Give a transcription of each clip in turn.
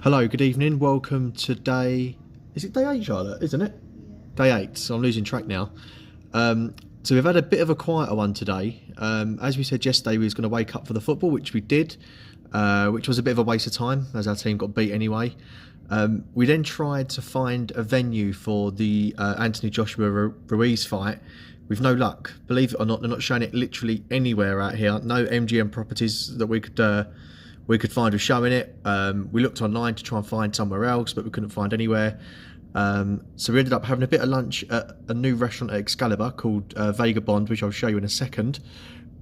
Hello, good evening. Welcome to day... Is it day 8, Charlotte? Isn't it? Day 8, so I'm losing track now. So we've had a bit of a quieter one today. As we said yesterday, we was going to wake up for the football, which we did, which was a bit of a waste of time, as our team got beat anyway. We then tried to find a venue for the Anthony Joshua Ruiz fight with no luck. Believe it or not, they're not showing it literally anywhere out here. No MGM properties that we could find was showing it. We looked online to try and find somewhere else, but we couldn't find anywhere. So we ended up having a bit of lunch at a new restaurant at Excalibur called Vagabond, which I'll show you in a second.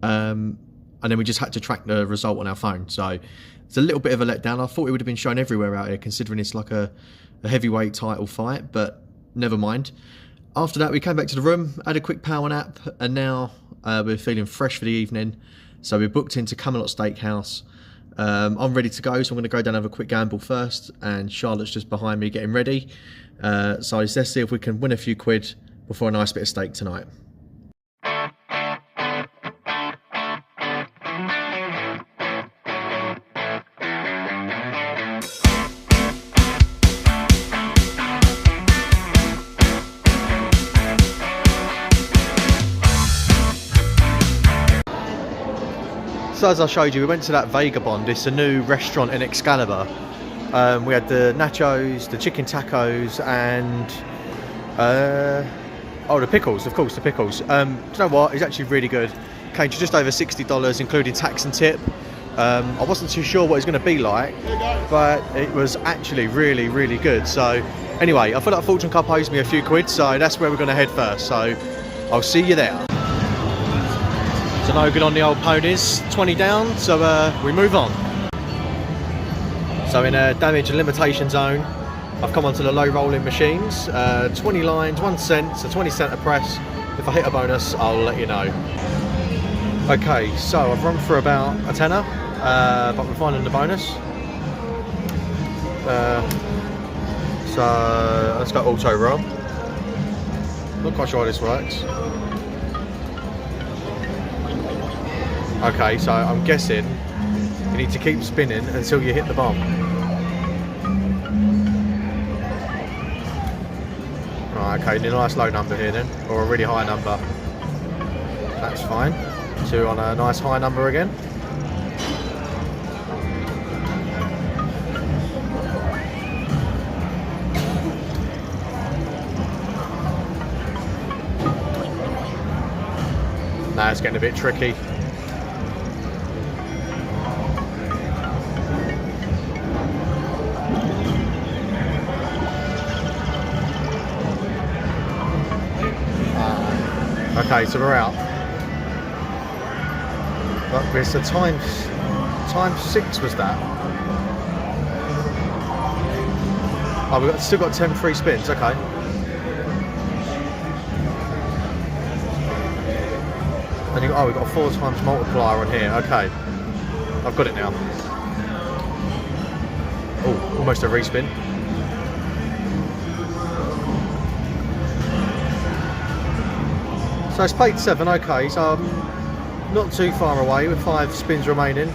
And then we just had to track the result on our phone. So it's a little bit of a letdown. I thought it would have been shown everywhere out here, considering it's like a heavyweight title fight, but never mind. After that, we came back to the room, had a quick power nap, and now we're feeling fresh for the evening. So we booked into Camelot Stakehouse. I'm ready to go, so I'm going to go down and have a quick gamble first, and Charlotte's just behind me getting ready. So let's see if we can win a few quid before a nice bit of steak tonight. So as I showed you, we went to that Vagabond. It's a new restaurant in Excalibur. We had the nachos, the chicken tacos, and the pickles, of course, the pickles. Do you know what? It's actually really good. Came to just over $60, including tax and tip. I wasn't too sure what it was going to be like, but it was actually really, really good. So anyway, I feel like Fortune Cup owes me a few quid, so that's where we're going to head first. So I'll see you there. So no good on the old ponies, 20 down, so we move on. So in a damage and limitation zone, I've come onto the low rolling machines, 20 lines, 1 cent, so 20 cent a press. If I hit a bonus, I'll let you know. Okay, so I've run for about a tenner, but we're finding the bonus. So let's go auto roll. Not quite sure how this works. Okay, so I'm guessing you need to keep spinning until you hit the bomb. Right, okay, need a nice low number here then, or a really high number. That's fine. So on a nice high number again. Now it's getting a bit tricky. Okay, so we're out. But it's a times 6 was that? Oh, we've still got 10 free spins. Okay. And we've got a 4 times multiplier on here. Okay, I've got it now. Oh, almost a respin. So it's paid 7, okay, so I'm not too far away with 5 spins remaining.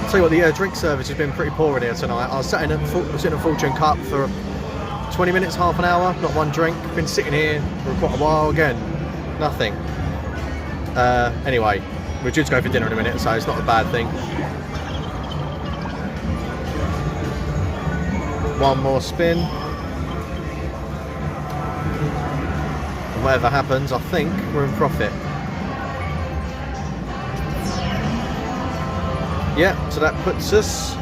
I'll tell you what, the drink service has been pretty poor in here tonight. I was sitting at Fortune Cup for 20 minutes, half an hour, not one drink. Been sitting here for quite a while again, nothing. Anyway, we're due to go for dinner in a minute, so it's not a bad thing. One more spin. And whatever happens, I think we're in profit. Yeah, so that puts us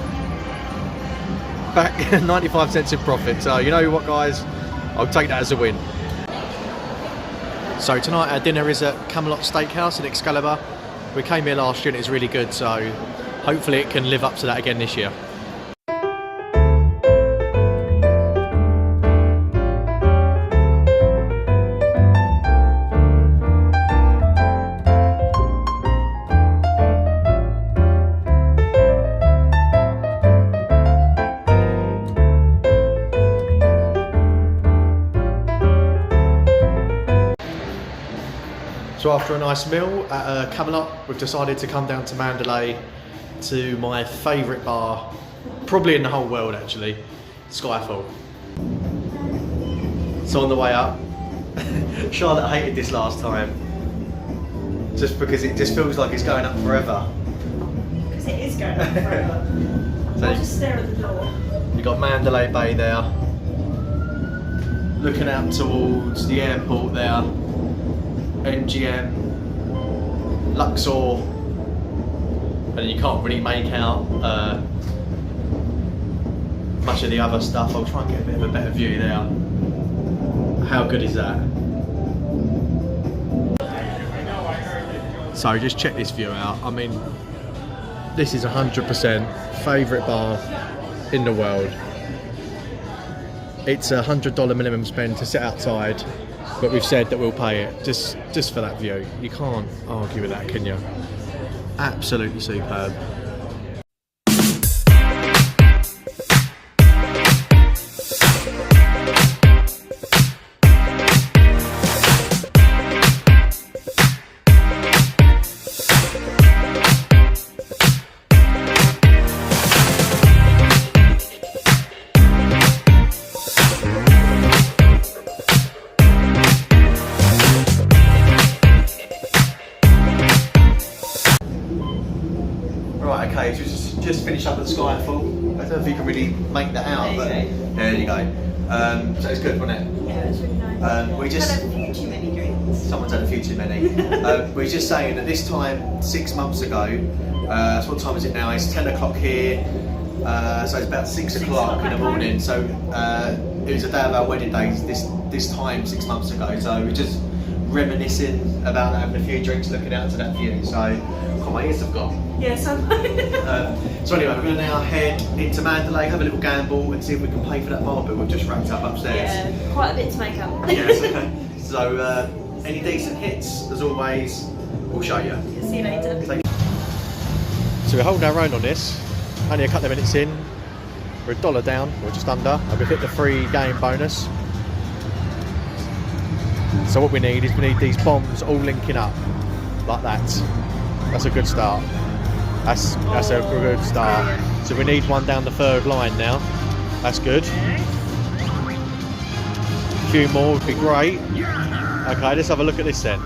back 95 cents in profit. So you know what, guys? I'll take that as a win. So tonight our dinner is at Camelot Stakehouse in Excalibur. We came here last year and it's really good, so hopefully it can live up to that again this year. So after a nice meal at Camelot, we've decided to come down to Mandalay to my favourite bar, probably in the whole world actually, Skyfall. So on the way up, Charlotte hated this last time, just because it just feels like it's going up forever. Because it is going up forever. So I'll just stare at the door. You got Mandalay Bay there, looking out towards the airport there, MGM, Luxor, and you can't really make out much of the other stuff. I'll try and get a bit of a better view there. How good is that? So just check this view out. I mean, this is 100% favourite bar in the world. It's a $100 minimum spend to sit outside, but we've said that we'll pay it just for that view. You can't argue with that, can you? Absolutely superb. Right, okay, so just finished up at Skyfall. I don't know if you can really make that out, but there you go. So it's good, wasn't it? Yeah, it was really nice. We just had a few too many drinks. Someone's had a few too many. We're just saying that this time 6 months ago, so what time is it now? It's 10 o'clock here, so it's about 6 o'clock in the morning. So it was a day of our wedding days this time 6 months ago. So we're just reminiscing about having a few drinks, looking out to that view. So my ears have gone. Yeah, so so anyway, we're going to now head into Mandalay, have a little gamble and see if we can pay for that bar bill we've just racked up upstairs. yeah, quite a bit to make up. Yes. So any decent hits, as always, we'll show you. See you later. So we're holding our own on this, only a couple of minutes in, we're $1 down, we're just under, and we've hit the free game bonus. So what we need is these bombs all linking up, like that. That's a good start. That's a good start. So we need one down the third line now. That's good. A few more would be great. Okay, let's have a look at this then.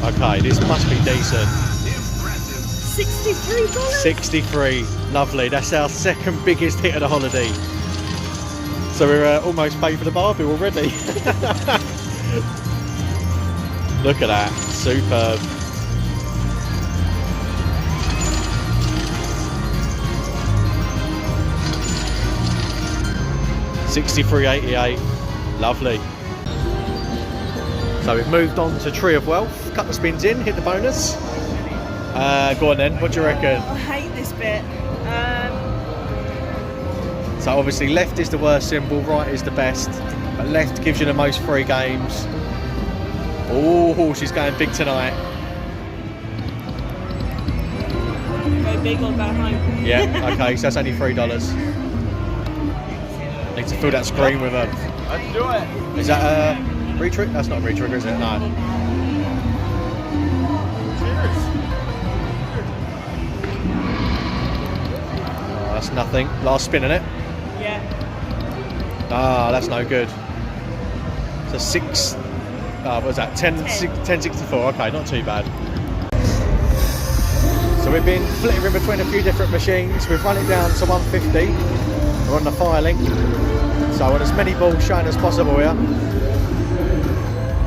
Okay, this must be decent. $63? 63, lovely. That's our second biggest hit of the holiday. So we're almost paid for the bar bill already. Look at that, superb. $63.88, lovely. So we've moved on to Tree of Wealth, couple of spins in, hit the bonus. Go on then, what do you reckon? I hate this bit. So obviously left is the worst symbol, right is the best, but left gives you the most free games. Oh, she's going big tonight. Go big or go home. Yeah, okay, so that's only $3. Need to fill that screen with a... Let's do it. Is that a retrigger? That's not a retrigger, is it? No. Oh, that's nothing. Last spin, innit? Yeah. Ah, that's no good. So 6... what was that? 1064. Okay, not too bad. So we've been flittering between a few different machines. We've run it down to 150. We're on the fire link. So I want as many balls shown as possible here.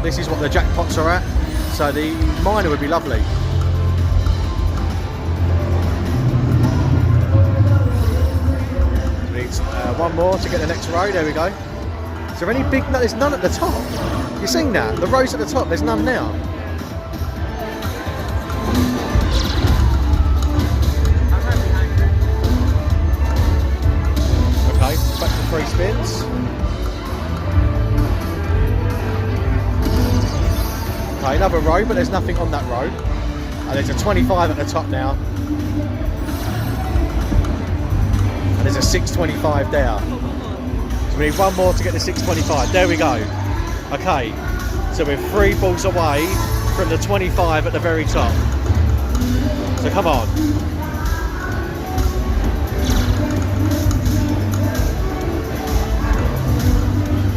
This is what the jackpots are at. So the minor would be lovely. We need one more to get the next row. There we go. Is there any big... No, there's none at the top. You've seen that? The rows at the top, there's none now. Okay, back to 3 spins. Okay, another row, but there's nothing on that row. And there's a 25 at the top now. And there's a 625 there. So we need one more to get the 625. There we go. Okay, So we're 3 balls away from the 25 at the very top. So come on.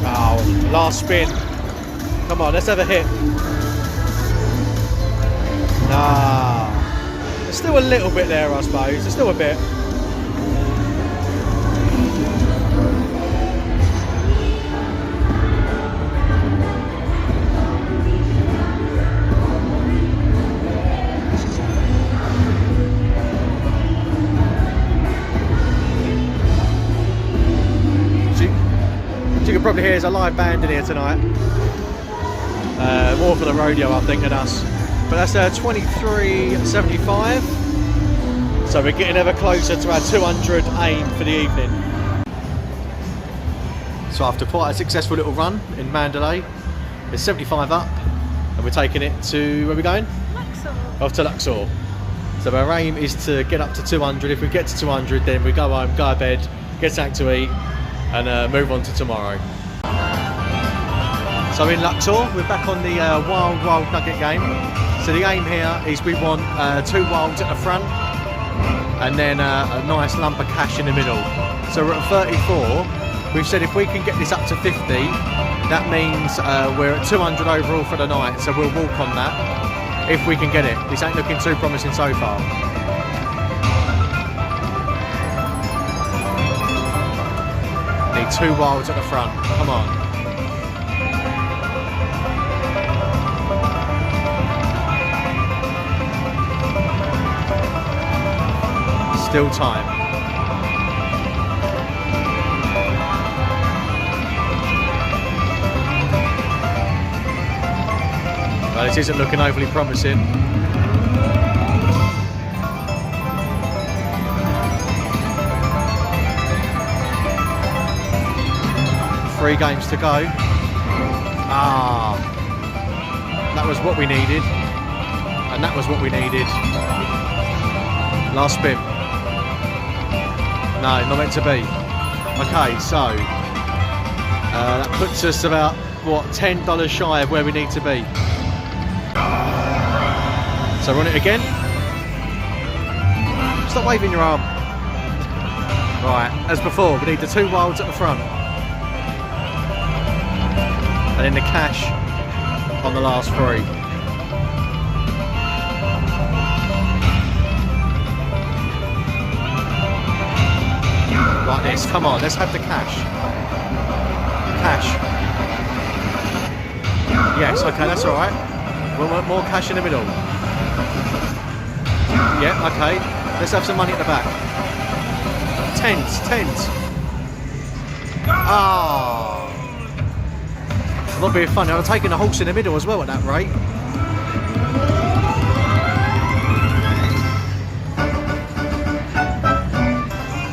Oh, last spin. Come on, let's have a hit. Nah. There's still a little bit there, I suppose. There's still a bit. You can probably hear there's a live band in here tonight. More for the rodeo, I think, than us. But that's 23.75. So we're getting ever closer to our 200 aim for the evening. So after quite a successful little run in Mandalay, it's 75 up, and we're taking it to, where are we going? Luxor. Off to Luxor. So our aim is to get up to 200. If we get to 200, then we go home, go to bed, get something to eat, and move on to tomorrow. So in Luxor, we're back on the wild nugget game. So the aim here is we want 2 wilds at the front and then a nice lump of cash in the middle. So we're at 34. We've said if we can get this up to 50, that means we're at 200 overall for the night. So we'll walk on that if we can get it. This ain't looking too promising so far. Need 2 wilds at the front. Come on. Still time. Well, this isn't looking overly promising. Three games to go. Ah, that was what we needed, and that was what we needed. Last spin. No, not meant to be. Okay, so that puts us about, what, $10 shy of where we need to be. So run it again. Stop waving your arm. Right, as before, we need the 2 wilds at the front. And then the cash on the last 3. Like this, come on, let's have the cash. Cash. Yes, okay, that's alright. We'll want more cash in the middle. Yeah, okay. Let's have some money at the back. Tens. Ah. I'm not being funny, I'm taking a horse in the middle as well at that rate.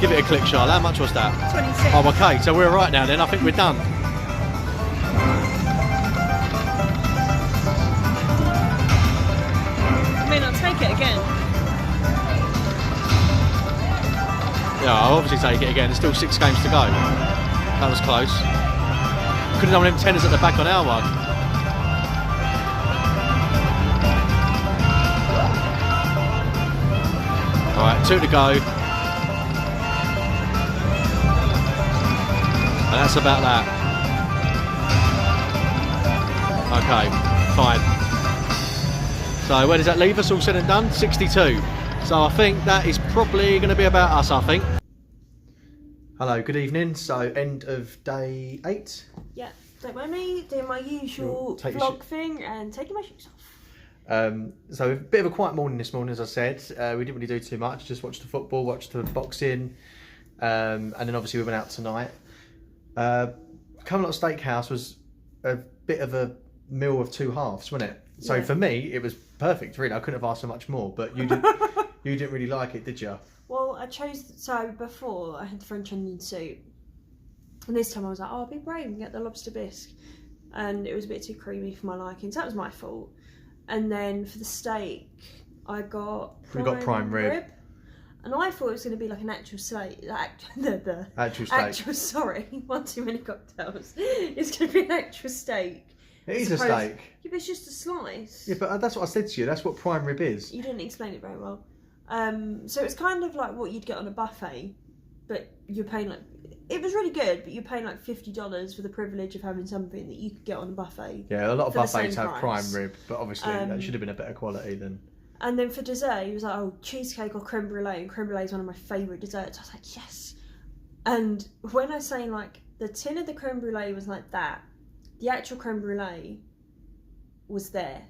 Give it a click, Charlotte. How much was that? 26. Oh, okay. So we're right now then. I think we're done. I may not take it again. Yeah, I'll obviously take it again. There's still 6 games to go. That was close. Could have done them tenners at the back on our one. Alright, 2 to go. And that's about that. Okay, fine. So where does that leave us all said and done? 62. So I think that is probably going to be about us, I think. Hello, good evening. So end of day 8. Yeah, don't mind me doing my usual vlog thing and taking my shoes off. So a bit of a quiet morning this morning, as I said. We didn't really do too much, just watched the football, watched the boxing, and then obviously we went out tonight. Camelot Stakehouse was a bit of a meal of 2 halves, wasn't it? So yeah. For me, it was perfect, really. I couldn't have asked for much more, but you didn't really like it, did you? Well, I chose, so before I had the French onion soup, and this time I was like, oh, I'll be brave and get the lobster bisque, and it was a bit too creamy for my liking, so that was my fault. And then for the steak, I got prime rib. And I thought it was going to be like an actual steak. Actual steak. Sorry, one too many cocktails. It's going to be an actual steak. It is a steak. Yeah, but it's just a slice. Yeah, but that's what I said to you. That's what prime rib is. You didn't explain it very well. So it's kind of like what you'd get on a buffet, but you're paying like... It was really good, but you're paying like $50 for the privilege of having something that you could get on a buffet. Yeah, a lot of buffets have price. prime rib, but obviously that should have been a better quality than... And then for dessert, he was like, oh, cheesecake or creme brulee, and creme brulee is one of my favourite desserts. I was like, yes. And when I say like, the tin of the creme brulee was like that, the actual creme brulee was there.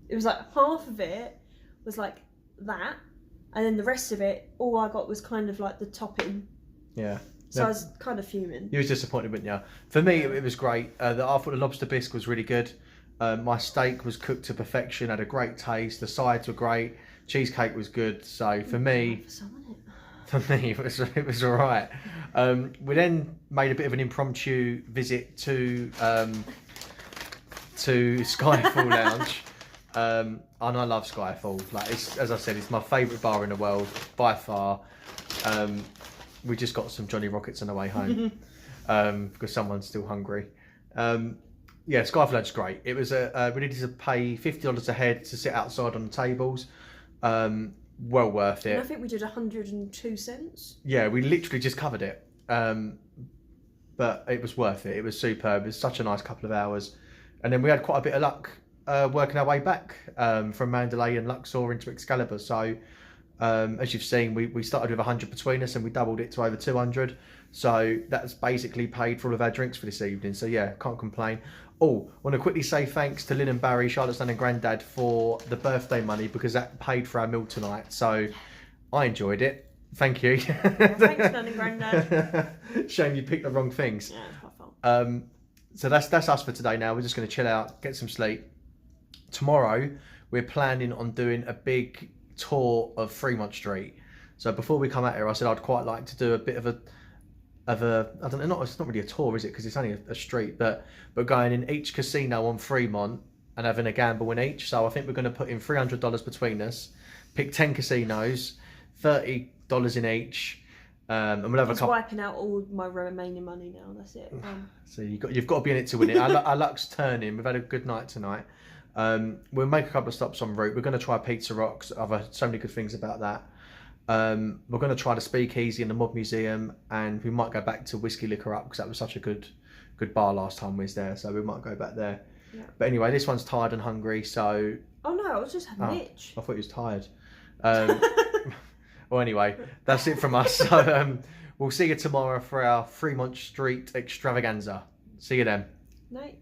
It was like half of it was like that, and then the rest of it, all I got was kind of like the topping. Yeah. So I was kind of fuming. You was disappointed, weren't you? For me, it was great. I thought the lobster bisque was really good. My steak was cooked to perfection, had a great taste. The sides were great. Cheesecake was good. So for me, it was all right. We then made a bit of an impromptu visit to Skyfall Lounge. And I love Skyfall. Like, as I said, it's my favourite bar in the world by far. We just got some Johnny Rockets on the way home because someone's still hungry. Yeah, Skyfall Lounge is great. It was we needed to pay $50 a head to sit outside on the tables. Well worth it. And I think we did 102 cents. Yeah, we literally just covered it. But it was worth it. It was superb. It was such a nice couple of hours. And then we had quite a bit of luck working our way back from Mandalay and Luxor into Excalibur. So as you've seen, we started with 100 between us and we doubled it to over 200. So that's basically paid for all of our drinks for this evening. So yeah, can't complain. Oh, I want to quickly say thanks to Lynn and Barry, Charlotte's nan and Grandad for the birthday money because that paid for our meal tonight. So I enjoyed it. Thank you. Well, thanks, Nan and Grandad. Shame you picked the wrong things. Yeah, it's my fault. So that's us for today now. We're just going to chill out, get some sleep. Tomorrow, we're planning on doing a big tour of Fremont Street. So before we come out here, I said I'd quite like to do a bit of a I don't know, it's not really a tour, is it? Because it's only a street, but going in each casino on Fremont and having a gamble in each. So I think we're going to put in $300 between us, pick 10 casinos, $30 in each, and we'll have a couple. Wiping out all my remaining money now. That's it. So you've got to be in it to win it. Our luck's turning. We've had a good night tonight. We'll make a couple of stops en route. We're going to try Pizza Rocks. I've heard so many good things about that. We're going to try the Speakeasy in the Mob Museum, and we might go back to Whiskey Liquor Up because that was such a good bar last time we was there. So we might go back there. Yeah. But anyway, this one's tired and hungry. So. Oh no, I was just having an itch. I thought he was tired. Well, anyway, that's it from us. So we'll see you tomorrow for our Fremont Street extravaganza. See you then. Night.